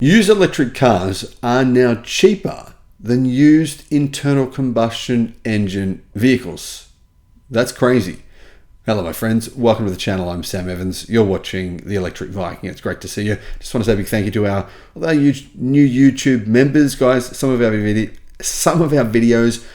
Used electric cars are now cheaper than used internal combustion engine vehicles. That's crazy. Hello my friends, welcome to the channel. I'm Sam Evans. You're watching the Electric Viking. It's great to see you. Just want to say a big thank you to our new YouTube members, guys. Some of our videos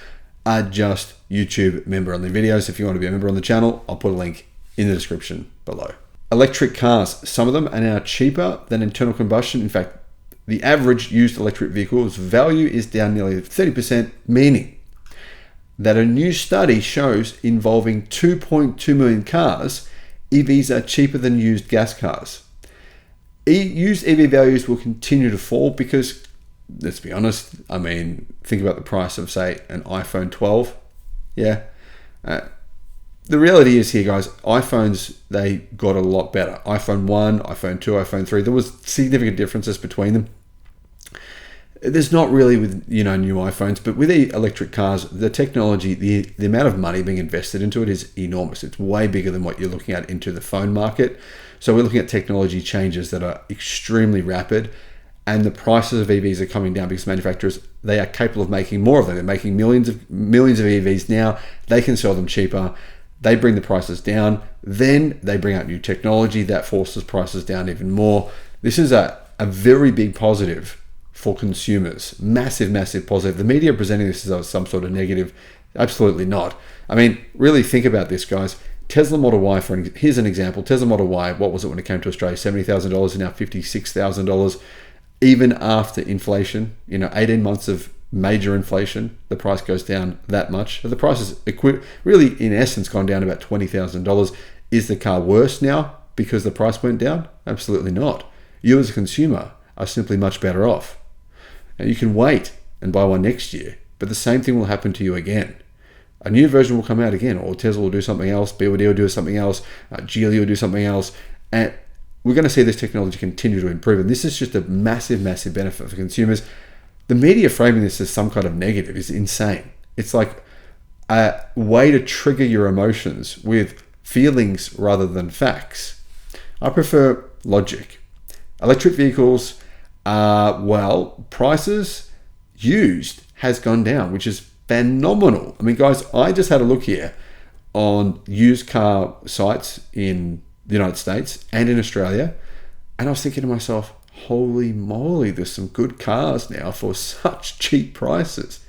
are just YouTube member only videos. If you want to be a member on the channel, I'll put a link in the description below. Electric cars, some of them are now cheaper than internal combustion. In fact, the average used electric vehicle's value is down nearly 30%, meaning that a new study shows involving 2.2 million cars, EVs are cheaper than used gas cars. Used EV values will continue to fall because, let's be honest, I mean, think about the price of, say, an iPhone 12. Yeah. The reality is here, guys, iPhones, they got a lot better. iPhone 1, iPhone 2, iPhone 3, there was significant differences between them. There's not really with, new iPhones, but with the electric cars, the technology, the amount of money being invested into it is enormous. It's way bigger than what you're looking at into the phone market. So we're looking at technology changes that are extremely rapid, and the prices of EVs are coming down because manufacturers, they are capable of making more of them. They're making millions of EVs now. They can sell them cheaper. They bring the prices down. Then they bring out new technology that forces prices down even more. This is a very big positive for consumers. Massive, massive positive. The media are presenting this as some sort of negative. Absolutely not. I mean, really think about this, guys. Tesla Model Y, here's an example. Tesla Model Y, what was it when it came to Australia? $70,000 and now $56,000. Even after inflation, 18 months of major inflation, the price goes down that much. The price is really, in essence, gone down about $20,000. Is the car worse now because the price went down? Absolutely not. You as a consumer are simply much better off. And you can wait and buy one next year, but the same thing will happen to you again. A new version will come out again, or Tesla will do something else, BYD will do something else, Geely will do something else, and we're going to see this technology continue to improve. And this is just a massive, massive benefit for consumers. The media framing this as some kind of negative is insane. It's like a way to trigger your emotions with feelings rather than facts. I prefer logic. Electric vehicles prices used has gone down, which is phenomenal. I mean, guys, I just had a look here on used car sites in the United States and in Australia, and I was thinking to myself, holy moly, there's some good cars now for such cheap prices.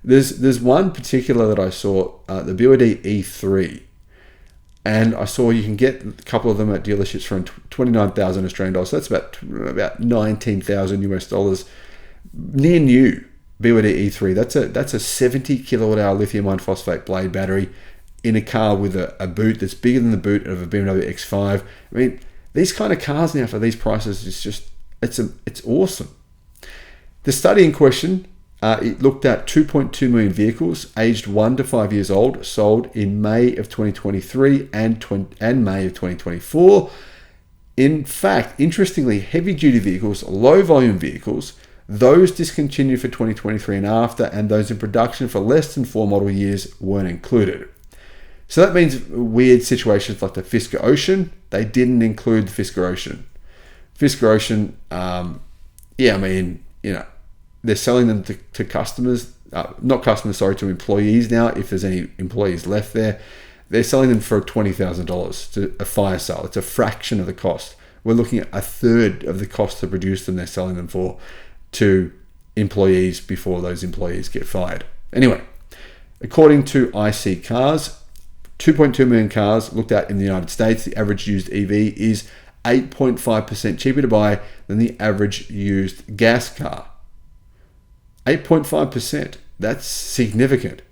There's one particular that I saw, the BYD E3, and I saw you can get a couple of them at dealerships for 29,000 Australian dollars. So that's about 19,000 US dollars. Near new BYD E3. That's a 70 kilowatt hour lithium iron phosphate blade battery in a car with a boot that's bigger than the boot of a BMW X5. I mean, these kind of cars now for these prices is just, it's awesome. The study in question, it looked at 2.2 million vehicles aged 1 to 5 years old, sold in May of 2023 and May of 2024. In fact, interestingly, heavy-duty vehicles, low-volume vehicles, those discontinued for 2023 and after, and those in production for less than 4 model years weren't included. So that means weird situations like the Fisker Ocean, they didn't include the Fisker Ocean. Fisker Ocean, they're selling them to customers, to employees now, if there's any employees left there. They're selling them for $20,000 to a fire sale. It's a fraction of the cost. We're looking at a third of the cost to produce them. They're selling them for to employees before those employees get fired. Anyway, according to IC Cars, 2.2 million cars looked at in the United States. The average used EV is 8.5% cheaper to buy than the average used gas car. 8.5%. That's significant.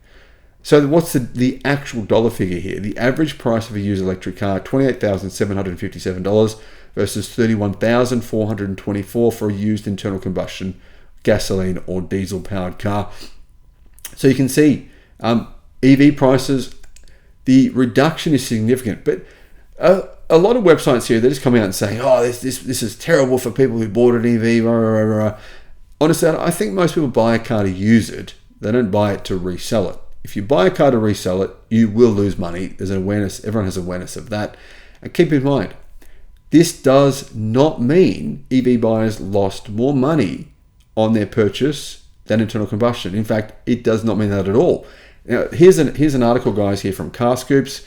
So what's the actual dollar figure here? The average price of a used electric car, $28,757 versus $31,424 for a used internal combustion gasoline or diesel powered car. So you can see EV prices, the reduction is significant, but a lot of websites here, they're just coming out and saying, oh, this is terrible for people who bought an EV, rah, rah, rah, rah. Honestly, I think most people buy a car to use it. They don't buy it to resell it. If you buy a car to resell it, you will lose money. There's an awareness. Everyone has awareness of that. And keep in mind, This does not mean EV buyers lost more money on their purchase than internal combustion. In fact, it does not mean that at all. Now, here's an article, guys, here from Car Scoops.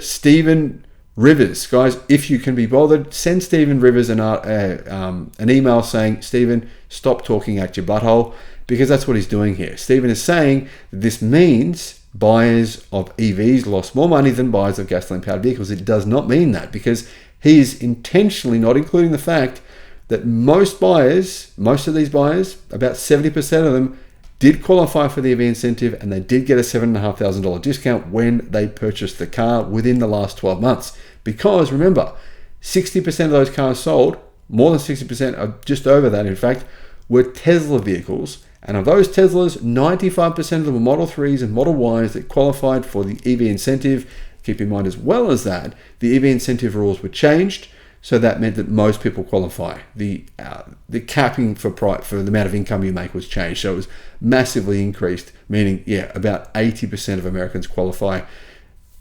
Stephen Rivers, guys, if you can be bothered, send Stephen Rivers an email saying, Stephen, stop talking out your butthole, because that's what he's doing here. Stephen is saying that this means buyers of EVs lost more money than buyers of gasoline-powered vehicles. It does not mean that, because he is intentionally not including the fact that most of these buyers, about 70% of them, did qualify for the EV incentive, and they did get a $7,500 discount when they purchased the car within the last 12 months. Because remember, 60% of those cars sold, more than 60%, just over that in fact, were Tesla vehicles. And of those Teslas, 95% of them were Model 3s and Model Ys that qualified for the EV incentive. Keep in mind as well as that, the EV incentive rules were changed, so that meant that most people qualify. The capping for the amount of income you make was changed, so it was massively increased, meaning, about 80% of Americans qualify.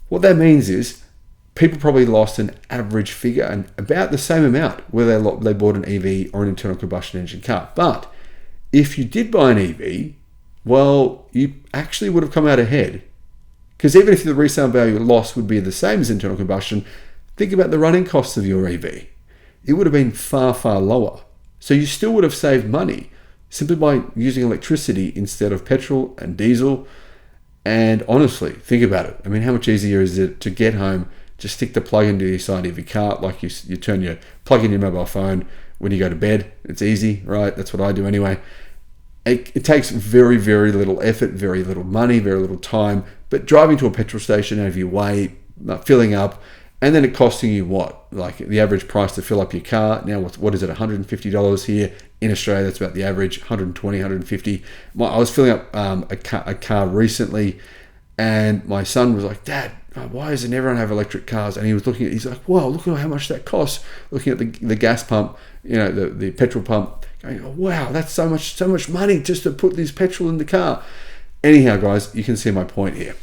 What that means is people probably lost an average figure and about the same amount whether they bought an EV or an internal combustion engine car. But if you did buy an EV, well, you actually would have come out ahead. Because even if the resale value loss would be the same as internal combustion, think about the running costs of your EV. It would have been far, far lower. So you still would have saved money simply by using electricity instead of petrol and diesel. And honestly, think about it. I mean, how much easier is it to get home, just stick the plug into the side of your car, like you plug in your mobile phone when you go to bed. It's easy, right? That's what I do anyway. It takes very, very little effort, very little money, very little time. But driving to a petrol station out of your way, filling up, and then it costing you what? Like the average price to fill up your car. Now, what is it, $150 here? In Australia, that's about the average, 120, 150. I was filling up a car recently, and my son was like, Dad, why doesn't everyone have electric cars? And he's like, wow, look at how much that costs. Looking at the gas pump, the petrol pump, going, oh, wow, that's so much money just to put this petrol in the car. Anyhow, guys, you can see my point here.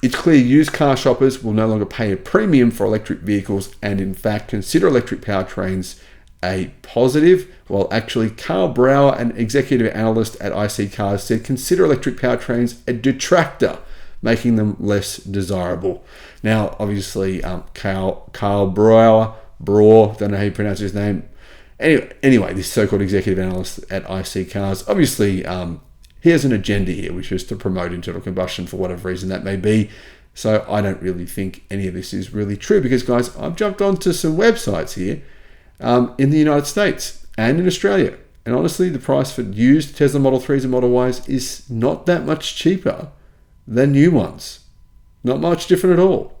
It's clear used car shoppers will no longer pay a premium for electric vehicles and in fact consider electric powertrains a positive. Well, actually, Carl Brower, an executive analyst at IC Cars, said consider electric powertrains a detractor, making them less desirable. Now, obviously, Carl Brower, don't know how you pronounce his name. Anyway, this so-called executive analyst at IC Cars, obviously, he has an agenda here, which is to promote internal combustion for whatever reason that may be. So I don't really think any of this is really true because, guys, I've jumped onto some websites here in the United States and in Australia. And honestly, the price for used Tesla Model 3s and Model Ys is not that much cheaper than new ones. Not much different at all.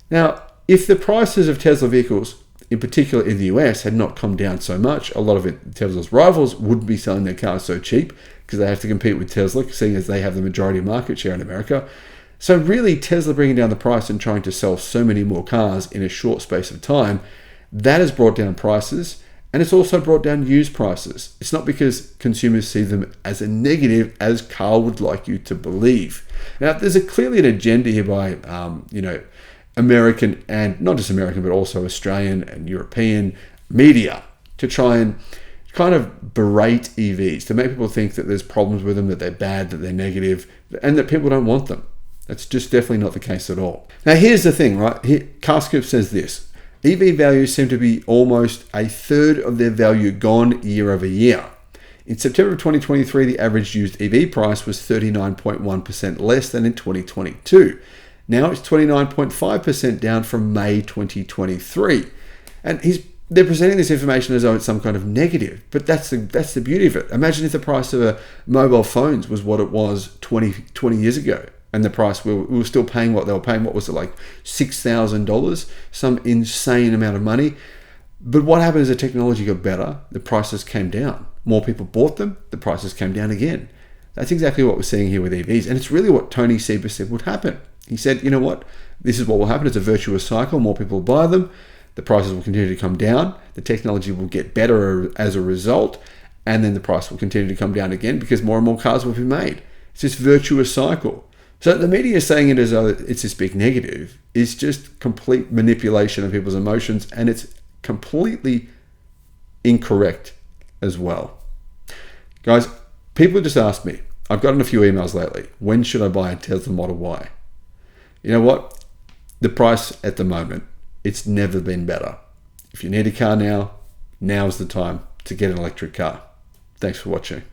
Now, if the prices of Tesla vehicles, in particular in the US, had not come down so much, a lot of Tesla's rivals wouldn't be selling their cars so cheap because they have to compete with Tesla, seeing as they have the majority of market share in America. So really, Tesla bringing down the price and trying to sell so many more cars in a short space of time, that has brought down prices, and it's also brought down used prices. It's not because consumers see them as a negative, as Carl would like you to believe. Now, there's clearly an agenda here by, American, and not just American, but also Australian and European media to try and kind of berate EVs, to make people think that there's problems with them, that they're bad, that they're negative, and that people don't want them. That's just definitely not the case at all. Now, here's the thing, right? Carscope says this. EV values seem to be almost a third of their value gone year over year. In September of 2023, the average used EV price was 39.1% less than in 2022. Now it's 29.5% down from May 2023. And they're presenting this information as though it's some kind of negative, but that's the beauty of it. Imagine if the price of mobile phones was what it was 20 years ago, and the price we were still paying what they were paying. What was it, like $6,000? Some insane amount of money. But what happened is the technology got better, the prices came down. More people bought them, the prices came down again. That's exactly what we're seeing here with EVs, and it's really what Tony Seba said would happen. He said, you know what, this is what will happen. It's a virtuous cycle. More people will buy them. The prices will continue to come down. The technology will get better as a result. And then the price will continue to come down again because more and more cars will be made. It's this virtuous cycle. So the media saying it as though it's this big negative is just complete manipulation of people's emotions, and it's completely incorrect as well. Guys, people just ask me, I've gotten a few emails lately, when should I buy a Tesla Model Y? You know what? The price at the moment, it's never been better. If you need a car now, now's the time to get an electric car. Thanks for watching.